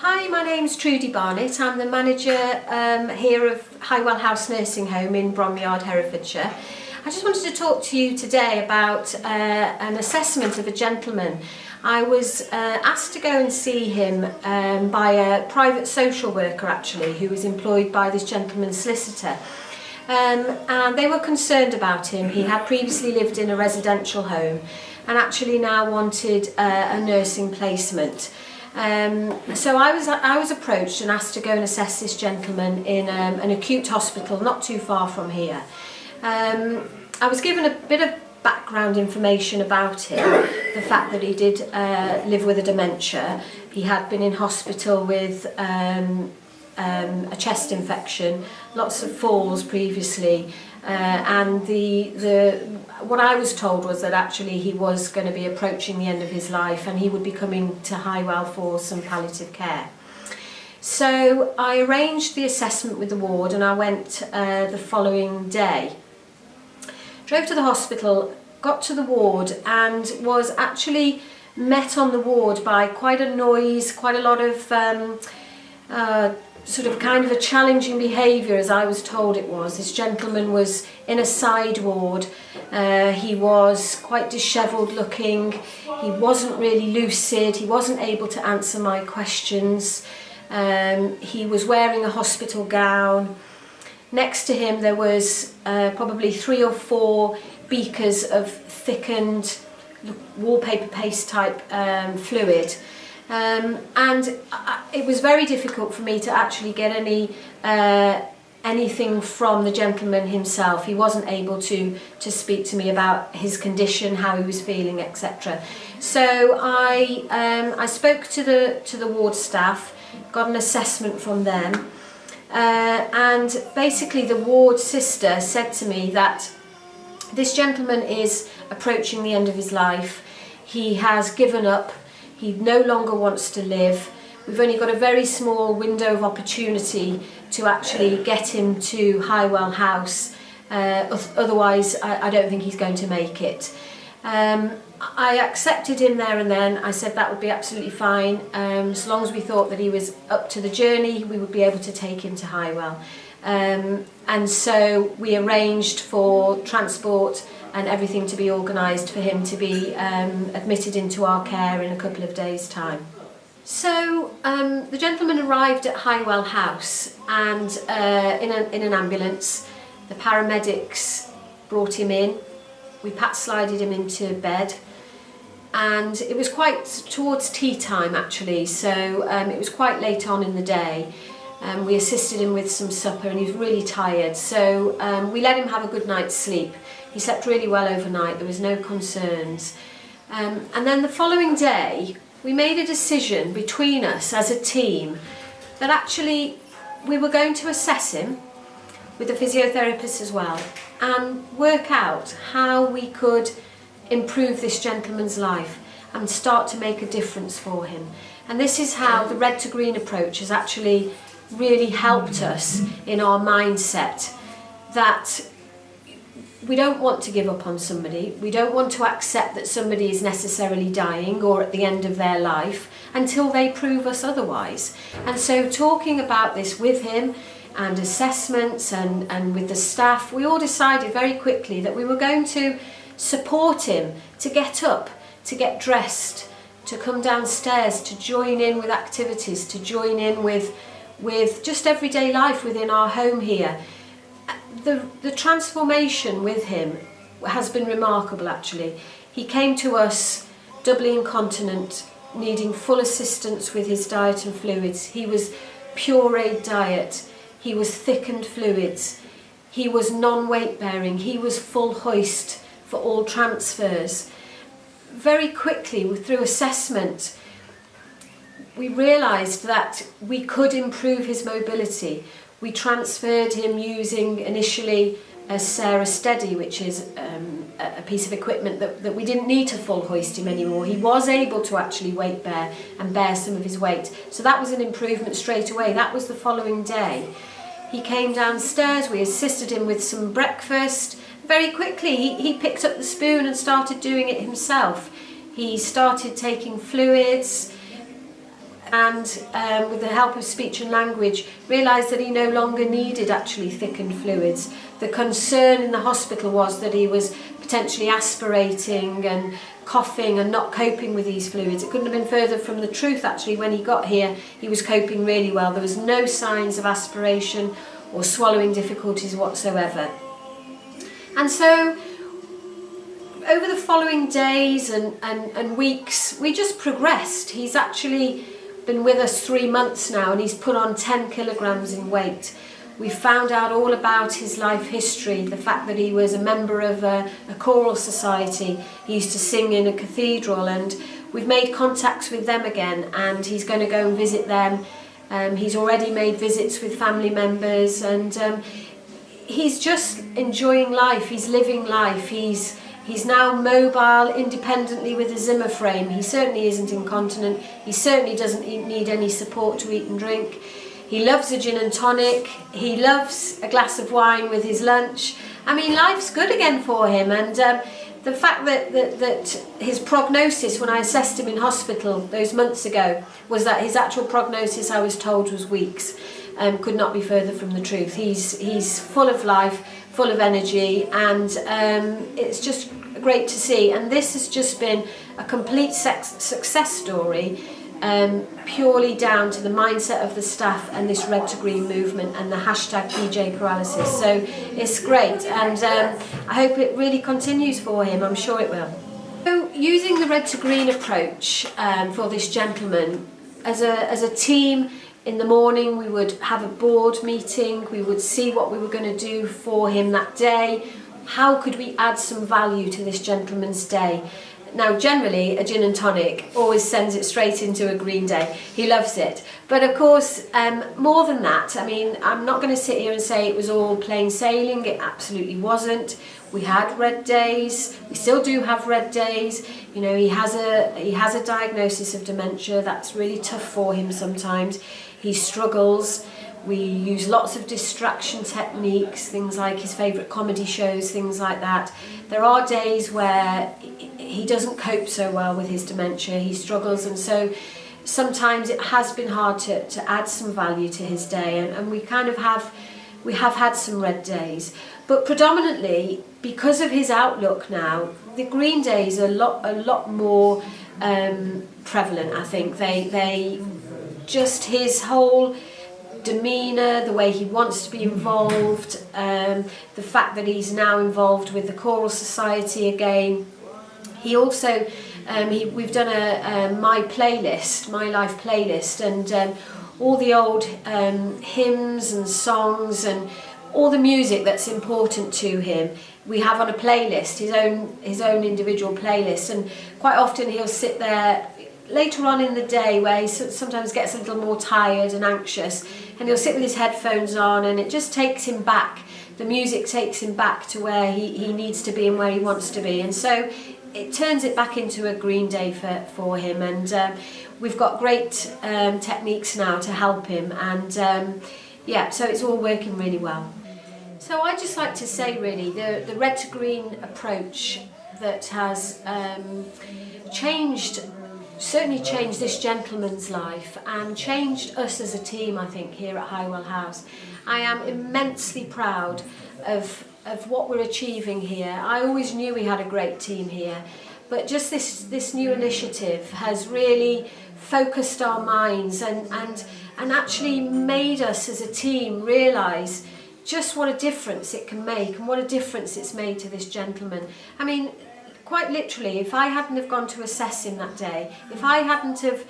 Hi, my name's Trudy Barnett. I'm the manager here of Highwell House Nursing Home in Bromyard, Herefordshire. I just wanted to talk to you today about an assessment of a gentleman. I was asked to go and see him by a private social worker actually, who was employed by this gentleman's solicitor. And they were concerned about him. He had previously lived in a residential home and actually now wanted a nursing placement. So I was approached and asked to go and assess this gentleman in an acute hospital not too far from here. I was given a bit of background information about him, the fact that he did live with a dementia. He had been in hospital with a chest infection, lots of falls previously, and what I was told was that actually he was going to be approaching the end of his life and he would be coming to Highwell for some palliative care. So I arranged the assessment with the ward and I went the following day. Drove to the hospital, got to the ward and was actually met on the ward by quite a noise, quite a lot of sort of kind of a challenging behaviour, as I was told it was. This gentleman was in a side ward. He was quite dishevelled looking. He wasn't really lucid. He wasn't able to answer my questions. He was wearing a hospital gown. Next to him there was probably 3 or 4 beakers of thickened wallpaper paste type fluid. And it was very difficult for me to actually get anything from the gentleman himself. He wasn't able to speak to me about his condition, how he was feeling, etc. So I spoke to the ward staff, got an assessment from them, and basically the ward sister said to me that this gentleman is approaching the end of his life. He has given up. He no longer wants to live. We've only got a very small window of opportunity to actually get him to Highwell House. Otherwise, I don't think he's going to make it. I accepted him there and then. I said that would be absolutely fine. As long as we thought that he was up to the journey, we would be able to take him to Highwell. And so we arranged for transport and everything to be organised for him to be admitted into our care in a couple of days' time. So the gentleman arrived at Highwell House and in an ambulance. The paramedics brought him in. We pat-slided him into bed and it was quite towards tea time actually, so it was quite late on in the day. We assisted him with some supper and he was really tired, so we let him have a good night's sleep. He slept really well overnight, there was no concerns. And then the following day, we made a decision between us as a team that actually we were going to assess him with a physiotherapist as well and work out how we could improve this gentleman's life and start to make a difference for him. And this is how the red to green approach has actually really helped us in our mindset that we don't want to give up on somebody. We don't want to accept that somebody is necessarily dying or at the end of their life until they prove us otherwise. And so talking about this with him and assessments and with the staff, we all decided very quickly that we were going to support him to get up, to get dressed, to come downstairs, to join in with activities, to join in with just everyday life within our home here. The transformation with him has been remarkable actually. He came to us doubly incontinent, needing full assistance with his diet and fluids. He was pureed diet, he was thickened fluids, he was non-weight bearing, he was full hoist for all transfers. Very quickly through assessment we realised that we could improve his mobility. We transferred him using initially a Sarah Steady, which is a piece of equipment that we didn't need to full hoist him anymore. He was able to actually weight bear and bear some of his weight. So that was an improvement straight away. That was the following day. He came downstairs, we assisted him with some breakfast. Very quickly he picked up the spoon and started doing it himself. He started taking fluids. and with the help of speech and language realised that he no longer needed actually thickened fluids. The concern in the hospital was that he was potentially aspirating and coughing and not coping with these fluids. It couldn't have been further from the truth actually. When he got here, he was coping really well. There was no signs of aspiration or swallowing difficulties whatsoever. And so over the following days and weeks, we just progressed. He's actually been with us 3 months now, and he's put on 10 kilograms in weight. We found out all about his life history, the fact that he was a member of a choral society. He used to sing in a cathedral, and we've made contacts with them again, and he's going to go and visit them. He's already made visits with family members, and he's just enjoying life. He's living life. He's now mobile independently with a Zimmer frame. He certainly isn't incontinent. He certainly doesn't need any support to eat and drink. He loves a gin and tonic. He loves a glass of wine with his lunch. I mean, life's good again for him. And the fact that his prognosis, when I assessed him in hospital those months ago, was that his actual prognosis, I was told, was weeks. Could not be further from the truth. He's full of life, full of energy, and it's just great to see. And this has just been a complete success story, purely down to the mindset of the staff and this red to green movement and the hashtag PJ paralysis. So it's great, and I hope it really continues for him. I'm sure it will. So using the red to green approach for this gentleman, as a team, in the morning we would have a board meeting. We would see what we were going to do for him that day. How could we add some value to this gentleman's day? Now, generally, a gin and tonic always sends it straight into a green day. He loves it. But of course, more than that, I mean, I'm not going to sit here and say it was all plain sailing. It absolutely wasn't. We had red days. We still do have red days. You know, he has a diagnosis of dementia. That's really tough for him sometimes. He struggles. We use lots of distraction techniques, things like his favourite comedy shows, things like that. There are days where he doesn't cope so well with his dementia. He struggles, and so sometimes it has been hard to add some value to his day, and we have had some red days. But predominantly, because of his outlook now, the green days are a lot more prevalent, I think. They just his whole demeanour, the way he wants to be involved, the fact that he's now involved with the choral society again. He also, we've done a my life playlist, and all the old hymns and songs and all the music that's important to him, we have on a playlist, his own individual playlist. And quite often he'll sit there later on in the day where he sometimes gets a little more tired and anxious, and he'll sit with his headphones on, and it just takes him back. The music takes him back to where he needs to be and where he wants to be, and so it turns it back into a green day for him. And we've got great techniques now to help him, and so it's all working really well. So I'd just like to say, really, the red to green approach that has certainly changed this gentleman's life and changed us as a team, I think, here at Highwell House. I am immensely proud of what we're achieving here. I always knew we had a great team here, but just this new initiative has really focused our minds and actually made us as a team realise just what a difference it can make and what a difference it's made to this gentleman. I mean, quite literally, if I hadn't have gone to assess him that day, if I hadn't have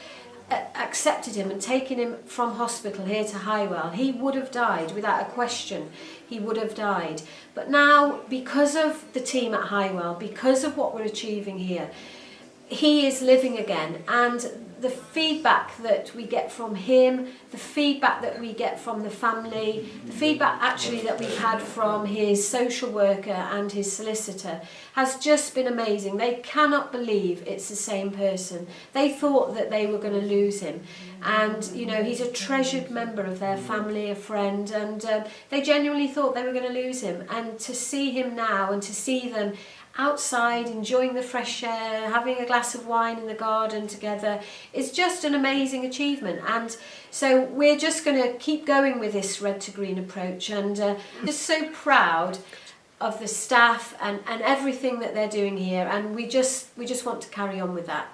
accepted him and taken him from hospital here to Highwell, he would have died without a question. He would have died. But now, because of the team at Highwell, because of what we're achieving here, he is living again, and the feedback that we get from him, the feedback that we get from the family, the feedback actually that we've had from his social worker and his solicitor has just been amazing. They cannot believe it's the same person. They thought that they were going to lose him, and you know, he's a treasured member of their family, a friend, and they genuinely thought they were going to lose him. And to see him now and to see them outside, enjoying the fresh air, having a glass of wine in the garden together is just an amazing achievement. And so we're just going to keep going with this red to green approach, and just so proud of the staff and everything that they're doing here, and we just want to carry on with that.